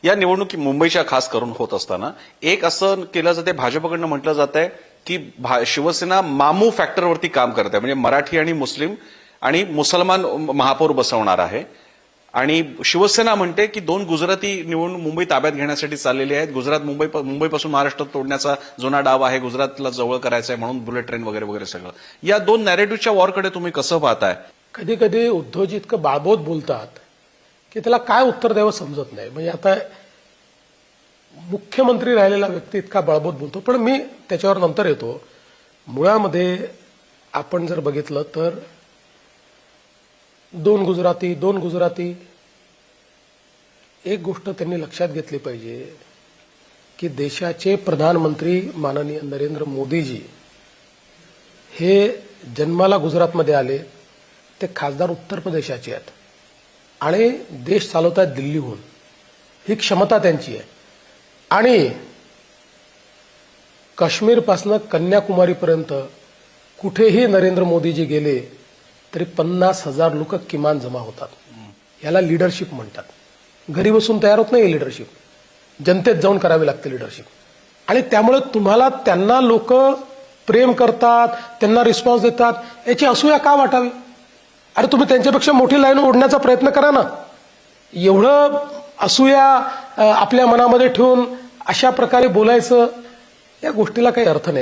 या निवडणुकी मुंबईच्या खास करून होत असताना एक असं केलं जाते, भाजपकडनं म्हटलं जात आहे की शिवसेना मामू फॅक्टरवरती काम करत आहे, म्हणजे मराठी आणि मुस्लिम आणि मुसलमान महापौर बसवणार आहे. आणि शिवसेना म्हणते की 2 गुजराती निवडून मुंबई ताब्यात घेण्यासाठी चाललेली आहेत. मुंबईपासून महाराष्ट्रात तोडण्याचा जुना डाव आहे, गुजरातला जवळ करायचं आहे म्हणून बुलेट ट्रेन वगैरे वगैरे सगळं. या 2 नॅरेटिव्हच्या वॉरकडे तुम्ही कसं पाहताय? कधी कधी उद्धवजी इतकं बाळबोध बोलतात की त्याला काय उत्तर द्यावं समजत नाही. म्हणजे आता मुख्यमंत्री राहिलेला व्यक्ती इतका बाळबोध बोलतो, पण मी त्याच्यावर नंतर येतो. मुळामध्ये आपण जर बघितलं तर 2 गुजराती एक गोष्ट त्यांनी लक्षात घेतली पाहिजे की देशाचे प्रधानमंत्री माननीय नरेंद्र मोदीजी हे जन्माला गुजरातमध्ये आले, ते खासदार उत्तर प्रदेशाचे आहेत आणि देश चालवतात दिल्लीहून. ही क्षमता त्यांची आहे. आणि काश्मीरपासून कन्याकुमारीपर्यंत कुठेही नरेंद्र मोदीजी गेले तरी 50,000 लोक किमान जमा होतात. याला लीडरशिप म्हणतात. घरी बसून तयार होत नाही लीडरशिप, जनतेत जाऊन करावी लागते लीडरशिप. आणि त्यामुळे तुम्हाला त्यांना लोक प्रेम करतात, त्यांना रिस्पॉन्स देतात, याची असूया का वाटावी? अरे तुम्ही त्यांच्यापेक्षा मोठी लाईन ओढण्याचा प्रयत्न करा ना. एवढं असूया आपल्या मनामध्ये ठेवून अशा प्रकारे बोलायचं, या गोष्टीला काही अर्थ नाही.